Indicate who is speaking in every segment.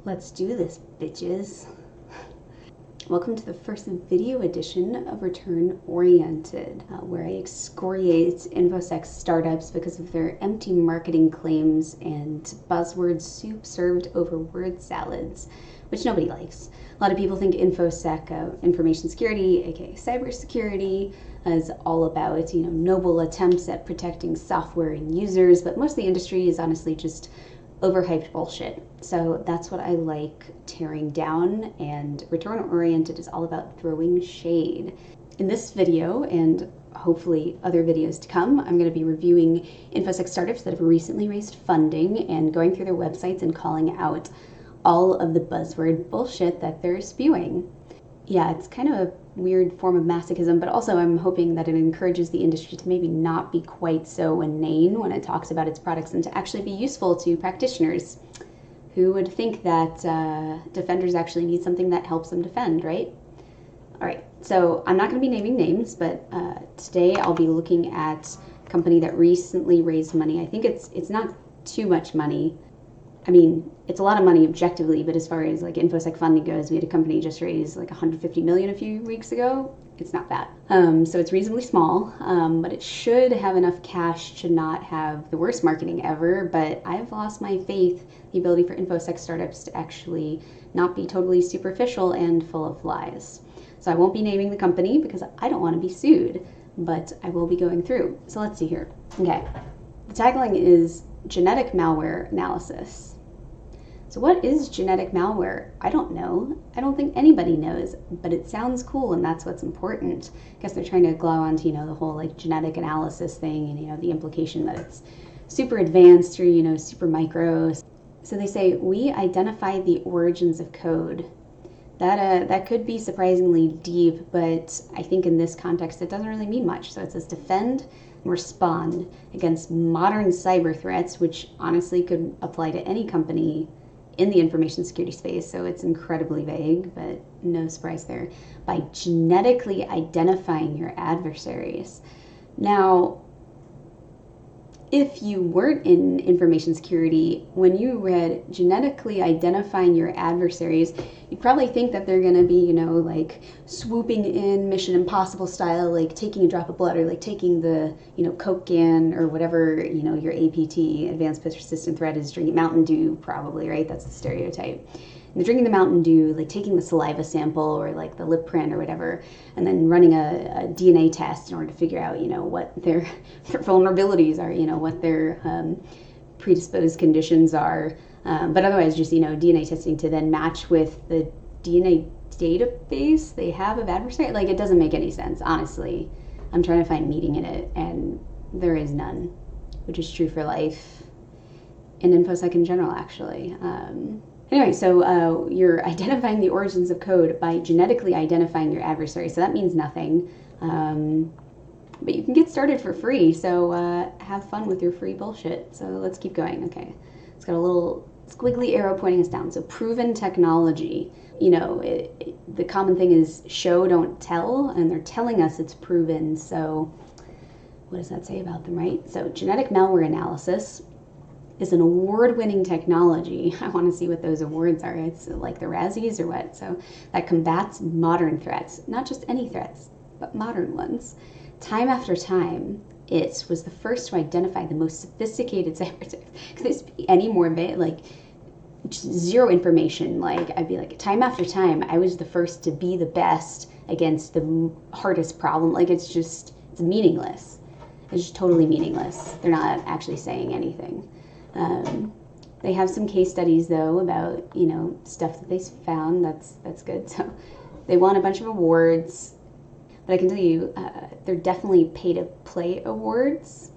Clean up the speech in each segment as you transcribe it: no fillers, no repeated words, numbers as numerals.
Speaker 1: Let's do this, bitches. Welcome to the first video edition of Return Oriented, where I excoriate infosec startups because of their empty marketing claims and buzzword soup served over word salads, which nobody likes. A lot of people think infosec, information security, aka cybersecurity, is all about noble attempts at protecting software and users, but most of the industry is honestly just overhyped bullshit. So that's what I like tearing down, and Return Oriented is all about throwing shade. In this video, and hopefully other videos to come, I'm going to be reviewing infosec startups that have recently raised funding and going through their websites and calling out all of the buzzword bullshit that they're spewing. Yeah, it's kind of a weird form of masochism, but also I'm hoping that it encourages the industry to maybe not be quite so inane when it talks about its products and to actually be useful to practitioners. Who would think that defenders actually need something that helps them defend, right? All right, so I'm not going to be naming names, but today I'll be looking at a company that recently raised money. I think it's not too much money. I mean, it's a lot of money objectively, but as far as like infosec funding goes, we had a company just raise like 150 million a few weeks ago. It's not that. So it's reasonably small, but it should have enough cash to not have the worst marketing ever. But I've lost my faith, the ability for infosec startups to actually not be totally superficial and full of lies. So I won't be naming the company because I don't want to be sued, but I will be going through. So let's see here. Okay, the tagline is genetic malware analysis. So what is genetic malware? I don't know. I don't think anybody knows, but it sounds cool and that's what's important. I guess they're trying to glow onto, the whole like genetic analysis thing and, the implication that it's super advanced or, super micro. So they say, we identify the origins of code. That could be surprisingly deep, but I think in this context it doesn't really mean much. So it says defend and respond against modern cyber threats, which honestly could apply to any company in the information security space, so it's incredibly vague, but no surprise there, by genetically identifying your adversaries. Now, if you weren't in information security, when you read genetically identifying your adversaries, you'd probably think that they're going to be, like swooping in Mission Impossible style, like taking a drop of blood or like taking the, Coke can or whatever, your APT, Advanced Persistent Threat, is drinking Mountain Dew, probably, right? That's the stereotype. And they're drinking the Mountain Dew, like taking the saliva sample or like the lip print or whatever, and then running a DNA test in order to figure out, what their vulnerabilities are, what their predisposed conditions are. But otherwise just, DNA testing to then match with the DNA database they have of adversary. Like, it doesn't make any sense, honestly. I'm trying to find meaning in it, and there is none, which is true for life and infosec in general, actually. Anyway, so you're identifying the origins of code by genetically identifying your adversary. So that means nothing. But you can get started for free. So have fun with your free bullshit. So let's keep going. Okay. It's got a little squiggly arrow pointing us down. So proven technology. The common thing is show, don't tell. And they're telling us it's proven. So what does that say about them, right? So genetic malware analysis is an award-winning technology. I want to see what those awards are. It's like the Razzies or what? So that combats modern threats, not just any threats, but modern ones. Time after time, it was the first to identify the most sophisticated cyber attacks. Could this be any more like zero information? Like, I'd be like, time after time, I was the first to be the best against the hardest problem. Like, it's meaningless. It's just totally meaningless. They're not actually saying anything. They have some case studies though about stuff that they found that's good. So they won a bunch of awards, but I can tell you they're definitely pay to play awards.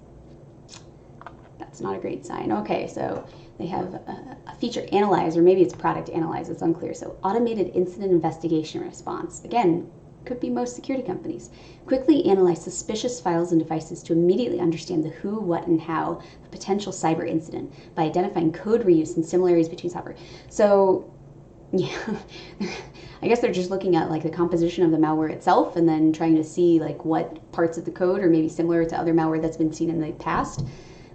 Speaker 1: That's not a great sign. Okay, so they have a feature analyze, or maybe it's product analyze. It's unclear. So automated incident investigation response. Again, could be most security companies. Quickly analyze suspicious files and devices to immediately understand the who, what, and how of a potential cyber incident by identifying code reuse and similarities between software. So, yeah, I guess they're just looking at like the composition of the malware itself and then trying to see like what parts of the code are maybe similar to other malware that's been seen in the past.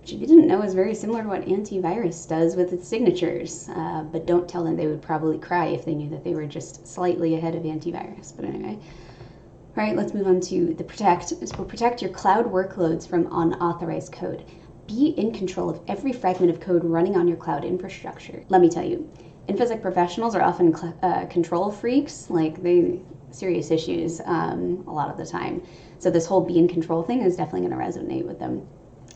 Speaker 1: which if you didn't know is very similar to what antivirus does with its signatures. But don't tell them, they would probably cry if they knew that they were just slightly ahead of antivirus. But anyway. All right, let's move on to the protect. This will protect your cloud workloads from unauthorized code. Be in control of every fragment of code running on your cloud infrastructure. Let me tell you, infosec professionals are often control freaks, like serious issues a lot of the time. So this whole be in control thing is definitely going to resonate with them.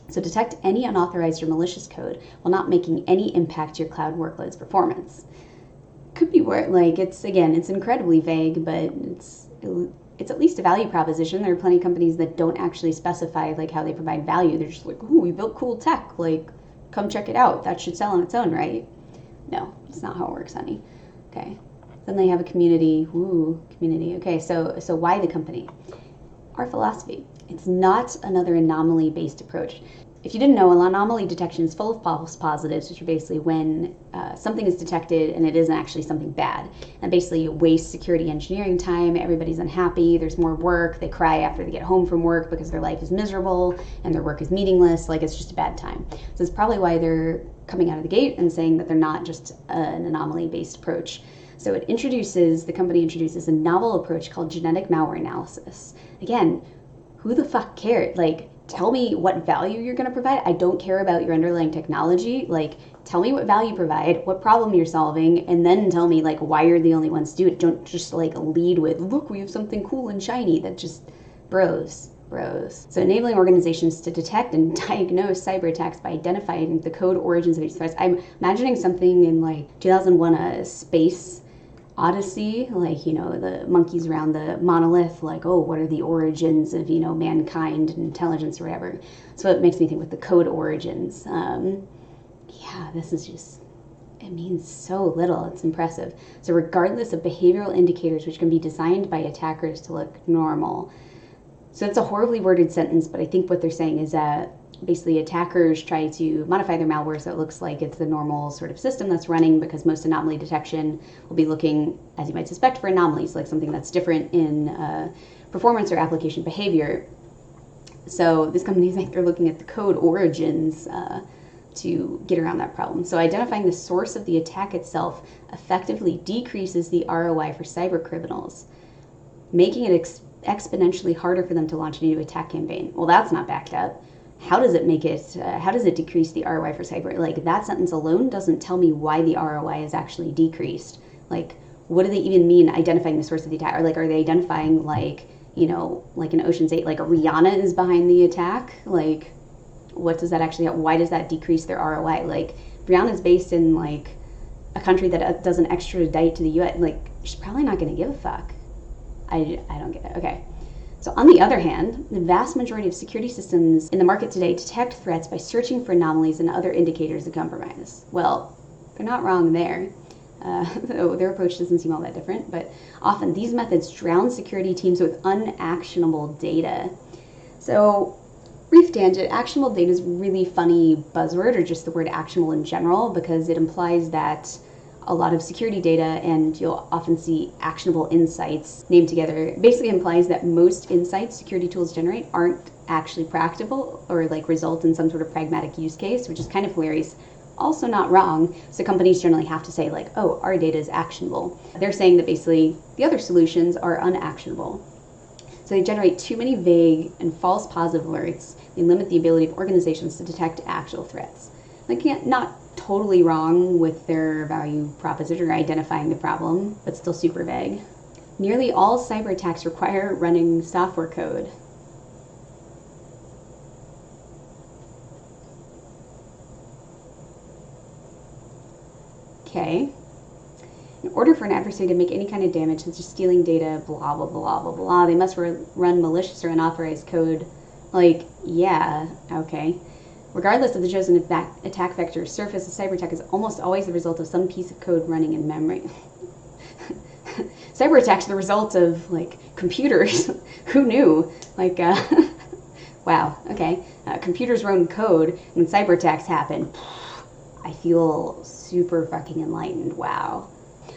Speaker 1: So detect any unauthorized or malicious code while not making any impact to your cloud workload's performance. Could be where, like, it's incredibly vague, but it's at least a value proposition. There are plenty of companies that don't actually specify like how they provide value. They're just like, ooh, we built cool tech, like come check it out. That should sell on its own, right? No, it's not how it works, honey. Okay. Then they have a community. Ooh, community. Okay, so why the company? Our philosophy. It's not another anomaly-based approach. If you didn't know, anomaly detection is full of false positives, which are basically when something is detected and it isn't actually something bad. And basically it wastes security engineering time, everybody's unhappy, there's more work, they cry after they get home from work because their life is miserable and their work is meaningless, like it's just a bad time. So it's probably why they're coming out of the gate and saying that they're not just an anomaly-based approach. So the company introduces a novel approach called genetic malware analysis. Again, who the fuck cared? Like, tell me what value you're going to provide. I don't care about your underlying technology. Like, tell me what value you provide, what problem you're solving, and then tell me like why you're the only ones to do it. Don't just like lead with, look, we have something cool and shiny. That just bros. So enabling organizations to detect and diagnose cyber attacks by identifying the code origins of each threat. I'm imagining something in like 2001, a Space Odyssey, like, the monkeys around the monolith, like, oh, what are the origins of, mankind and intelligence or whatever. So it makes me think with the code origins. This is just, it means so little. It's impressive. So regardless of behavioral indicators, which can be designed by attackers to look normal. So it's a horribly worded sentence, but I think what they're saying is that basically attackers try to modify their malware so it looks like it's the normal sort of system that's running, because most anomaly detection will be looking, as you might suspect, for anomalies, like something that's different in performance or application behavior. So this company, they're looking at the code origins to get around that problem. So identifying the source of the attack itself effectively decreases the ROI for cyber criminals, making it exponentially harder for them to launch a new attack campaign. Well, that's not backed up. How does it decrease the ROI for cyber? Like, that sentence alone doesn't tell me why the ROI is actually decreased. Like, what do they even mean identifying the source of the attack? Or like, are they identifying like in Ocean's 8, like a Rihanna is behind the attack? Like, what does that actually, why does that decrease their ROI? Like, Rihanna is based in like a country that doesn't extradite to the US. Like, she's probably not going to give a fuck. I don't get it. Okay. So on the other hand, the vast majority of security systems in the market today detect threats by searching for anomalies and other indicators of compromise. Well, they're not wrong there. Though their approach doesn't seem all that different, but often these methods drown security teams with unactionable data. So, brief tangent, actionable data is a really funny buzzword, or just the word actionable in general, because it implies that a lot of security data, and you'll often see actionable insights named together. It basically implies that most insights security tools generate aren't actually practical or like result in some sort of pragmatic use case, which is kind of hilarious. Also not wrong. So companies generally have to say like, oh, our data is actionable. They're saying that basically the other solutions are unactionable. So they generate too many vague and false positive alerts. They limit the ability of organizations to detect actual threats. Not totally wrong with their value proposition or identifying the problem, but still super vague. Nearly all cyber attacks require running software code. Okay. In order for an adversary to make any kind of damage, such as stealing data, blah, blah, blah, blah, blah, they must run malicious or unauthorized code. Like, yeah, okay. Regardless of the chosen attack vector, surface, a cyber attack is almost always the result of some piece of code running in memory. Cyber attacks are the result of, like, computers. Who knew? Like, wow, okay. Computers run code, and cyber attacks happen. I feel super fucking enlightened, wow.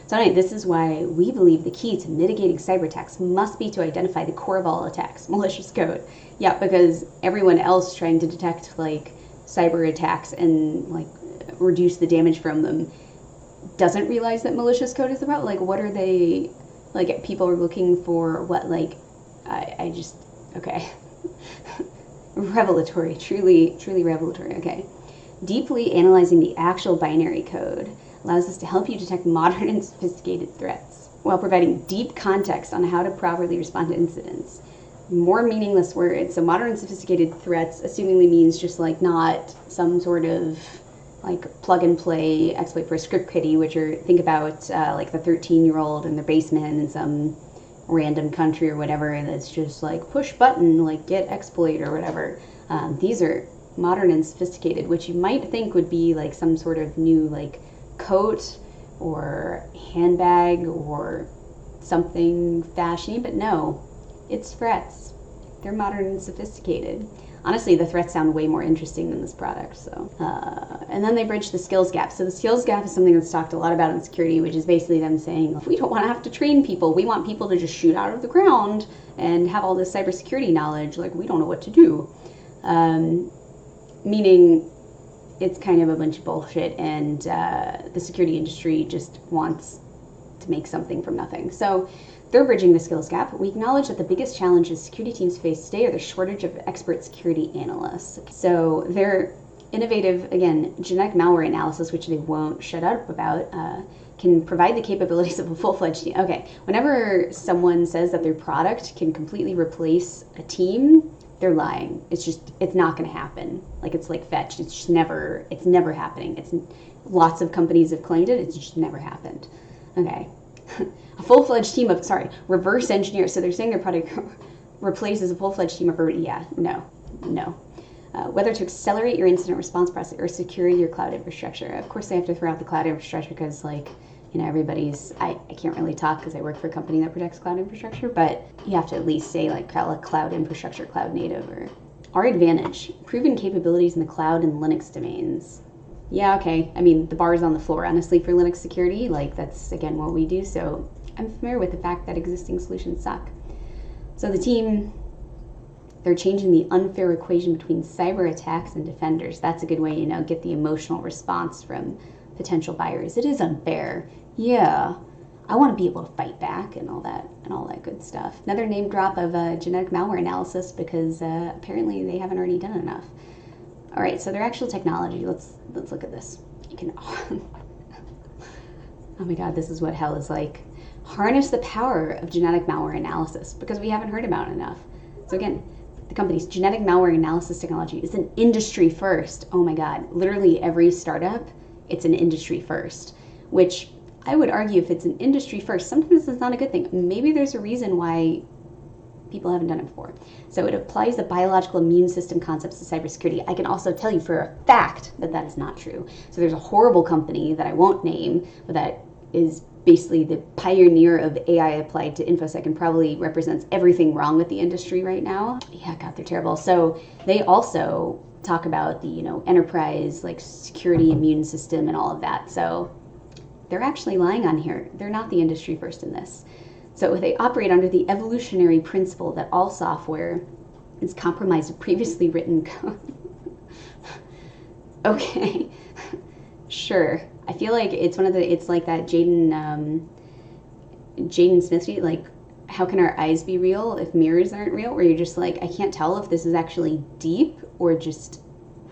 Speaker 1: So anyway, this is why we believe the key to mitigating cyber attacks must be to identify the core of all attacks, malicious code. Yeah, because everyone else trying to detect, like, cyber attacks and like reduce the damage from them doesn't realize that malicious code is about? Like, what are they, like, people are looking for what, like, I just, okay. Revelatory, truly revelatory, okay. Deeply analyzing the actual binary code allows us to help you detect modern and sophisticated threats while providing deep context on how to properly respond to incidents. More meaningless words. So modern and sophisticated threats assumingly means just like not some sort of like plug and play exploit for a script kiddie, which are, think about like the 13-year-old in their basement in some random country or whatever, and it's just like push button, like get exploit or whatever. These are modern and sophisticated, which you might think would be like some sort of new like coat or handbag or something fashiony, but no, it's threats. They're modern and sophisticated. Honestly, the threats sound way more interesting than this product. So, and then they bridge the skills gap. So the skills gap is something that's talked a lot about in security, which is basically them saying, we don't want to have to train people. We want people to just shoot out of the ground and have all this cybersecurity knowledge. Like, we don't know what to do. Meaning it's kind of a bunch of bullshit, and the security industry just wants to make something from nothing. So they're bridging the skills gap. We acknowledge that the biggest challenges security teams face today are the shortage of expert security analysts. So their innovative, again, genetic malware analysis, which they won't shut up about, can provide the capabilities of a full-fledged team. Okay, whenever someone says that their product can completely replace a team, they're lying. It's not going to happen. Like, it's like fetched. It's never happening. Lots of companies have claimed it. It's just never happened. Okay. A full-fledged team of, reverse engineers. So they're saying their product replaces a full-fledged team of, no. Whether to accelerate your incident response process or secure your cloud infrastructure. Of course, they have to throw out the cloud infrastructure because, like, everybody's, I can't really talk because I work for a company that protects cloud infrastructure, but you have to at least say, like, cloud infrastructure, cloud native, or our advantage. Proven capabilities in the cloud and Linux domains. Yeah, okay. I mean, the bar is on the floor, honestly, for Linux security. Like, that's, again, what we do. So I'm familiar with the fact that existing solutions suck. So the team, they're changing the unfair equation between cyber attacks and defenders. That's a good way, get the emotional response from potential buyers. It is unfair. Yeah, I want to be able to fight back and all that good stuff. Another name drop of genetic malware analysis because apparently they haven't already done enough. All right, so their actual technology, let's look at this. You can, oh my God, this is what hell is like. Harness the power of genetic malware analysis because we haven't heard about it enough. So again, the company's genetic malware analysis technology is an industry first. Oh my God, literally every startup, it's an industry first, which I would argue if it's an industry first, sometimes it's not a good thing. Maybe there's a reason why people haven't done it before. So it applies the biological immune system concepts to cybersecurity. I can also tell you for a fact that that is not true. So there's a horrible company that I won't name, but that is basically the pioneer of AI applied to infosec and probably represents everything wrong with the industry right now. Yeah, God, they're terrible. So they also talk about the, enterprise, like security, immune system, and all of that. So they're actually lying on here. They're not the industry first in this. So they operate under the evolutionary principle that all software is compromised of previously written code. Okay, sure. I feel like it's it's like that Jaden Smith, like, how can our eyes be real if mirrors aren't real? Where you're just like, I can't tell if this is actually deep or just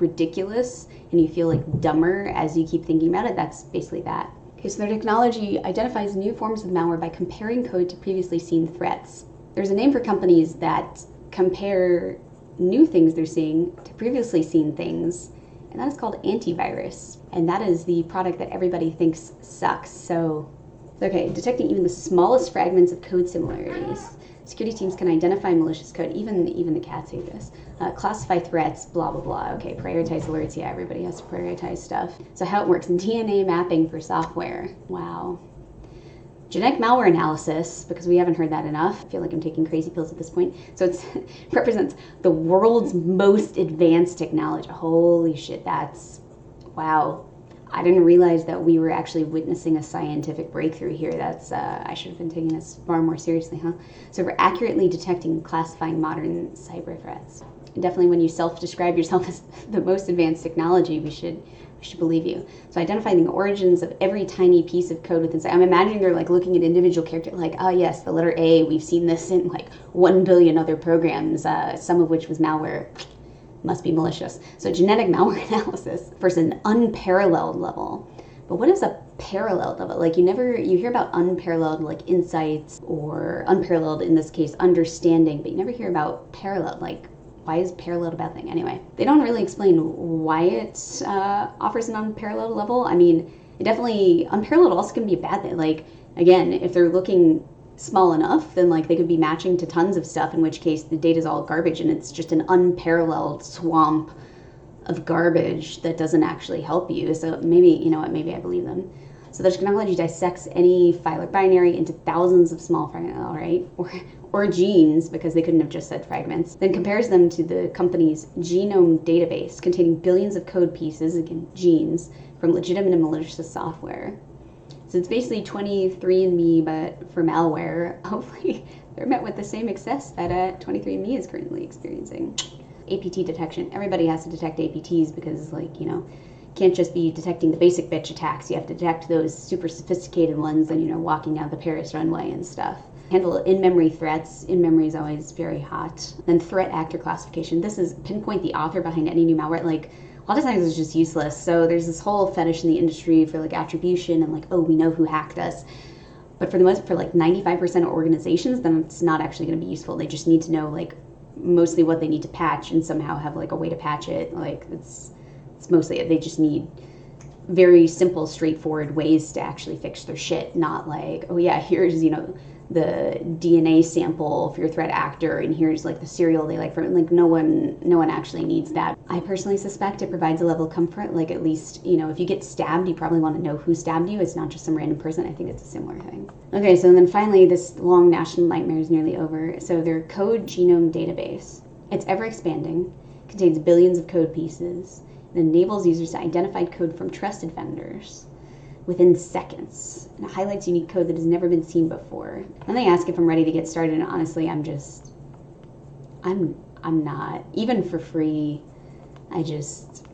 Speaker 1: ridiculous, and you feel like dumber as you keep thinking about it. That's basically that. Okay, so their technology identifies new forms of malware by comparing code to previously seen threats. There's a name for companies that compare new things they're seeing to previously seen things, and that is called antivirus. And that is the product that everybody thinks sucks. So, okay, detecting even the smallest fragments of code similarities. Security teams can identify malicious code, even the cats hate this. Classify threats, blah, blah, blah. Okay, prioritize alerts. Yeah, everybody has to prioritize stuff. So how it works, DNA mapping for software. Wow. Genetic malware analysis, because we haven't heard that enough. I feel like I'm taking crazy pills at this point. So it represents the world's most advanced technology. Holy shit, that's, wow. I didn't realize that we were actually witnessing a scientific breakthrough here. That's, I should have been taking this far more seriously, huh? So we're accurately detecting and classifying modern cyber threats. definitely when you self-describe yourself as the most advanced technology, we should believe you. So identifying the origins of every tiny piece of code within. I'm imagining they're like looking at individual characters, like, oh yes, the letter A, we've seen this in like 1 billion other programs, some of which was malware. Must be malicious. So genetic malware analysis for an unparalleled level. But what is a paralleled level? Like you hear about unparalleled like insights or unparalleled, in this case, understanding, but you never hear about paralleled. Like, why is paralleled a bad thing? Anyway, they don't really explain why it offers an unparalleled level. I mean, it definitely, unparalleled also can be a bad thing. Like, again, if they're looking small enough, then like they could be matching to tons of stuff, in which case the data is all garbage and it's just an unparalleled swamp of garbage that doesn't actually help you. So maybe, you know what, maybe I believe them. So the technology dissects any file or binary into thousands of small fragments, all right, or genes, because they couldn't have just said fragments, then compares them to the company's genome database containing billions of code pieces, again, genes, from legitimate and malicious software. So it's basically 23andMe, but for malware. Hopefully they're met with the same success that 23andMe is currently experiencing. APT detection. Everybody has to detect APTs because, like, you know, can't just be detecting the basic bitch attacks. You have to detect those super sophisticated ones and, you know, walking down the Paris runway and stuff. Handle in-memory threats. In-memory is always very hot. Then threat actor classification. This is pinpoint the author behind any new malware. Like, a lot of times it's just useless. So there's this whole fetish in the industry for like attribution and like, oh, we know who hacked us. But for the most, for like 95% of organizations, then it's not actually going to be useful. They just need to know like mostly what they need to patch and somehow have like a way to patch it. Like it's mostly it. They just need very simple, straightforward ways to actually fix their shit. Not like, oh yeah, here's, you know, the DNA sample for your threat actor, and here's like the cereal they like from, like, no one actually needs that. I personally suspect it provides a level of comfort, like at least, you know, if you get stabbed, you probably want to know who stabbed you. It's not just some random person. I think it's a similar thing. Okay, so then finally, this long national nightmare is nearly over. So their code genome database, it's ever expanding, contains billions of code pieces, and enables users to identify code from trusted vendors within seconds, and it highlights unique code that has never been seen before. And they ask if I'm ready to get started, and honestly, I'm not. Even for free, I just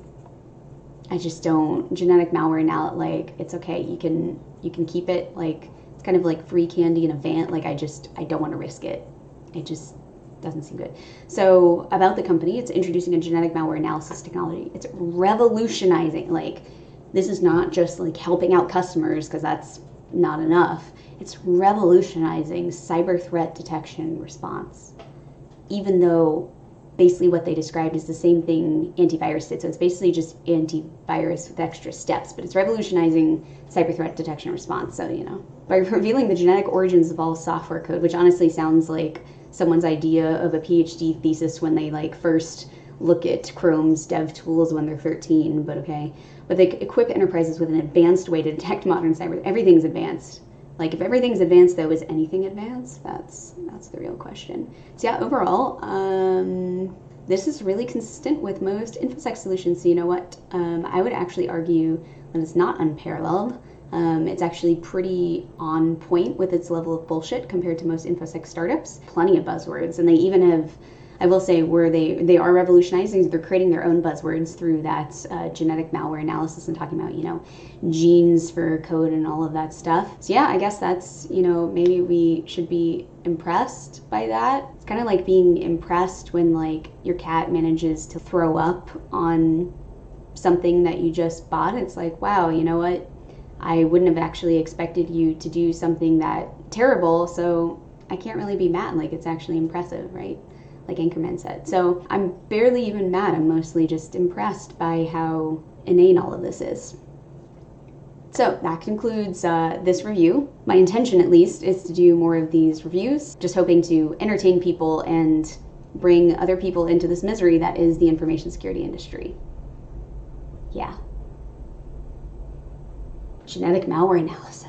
Speaker 1: don't. Genetic malware now, like, it's okay, you can keep it, like, it's kind of like free candy in a van. Like, I don't want to risk it. It just doesn't seem good. So about the company, it's introducing a genetic malware analysis technology. It's revolutionizing, like, this is not just like helping out customers, because that's not enough. It's revolutionizing cyber threat detection response, even though basically what they described is the same thing antivirus did. So it's basically just antivirus with extra steps, but it's revolutionizing cyber threat detection response. So, you know, by revealing the genetic origins of all software code, which honestly sounds like someone's idea of a PhD thesis when they like first look at Chrome's dev tools when they're 13, but okay. But they equip enterprises with an advanced way to detect modern cyber. Everything's advanced. Like, if everything's advanced, though, is anything advanced? That's the real question. So yeah, overall, this is really consistent with most infosec solutions. So you know what? I would actually argue that it's not unparalleled. It's actually pretty on point with its level of bullshit compared to most infosec startups. Plenty of buzzwords, and they even have, I will say, where they are revolutionizing, they're creating their own buzzwords through that genetic malware analysis and talking about, you know, genes for code and all of that stuff. So yeah, I guess that's, you know, maybe we should be impressed by that. It's kind of like being impressed when like your cat manages to throw up on something that you just bought. It's like, wow, you know what? I wouldn't have actually expected you to do something that terrible, so I can't really be mad. Like, it's actually impressive, right? Like Anchorman said. So I'm barely even mad. I'm mostly just impressed by how inane all of this is. So that concludes this review. My intention, at least, is to do more of these reviews, just hoping to entertain people and bring other people into this misery that is the information security industry. Yeah. Genetic malware analysis.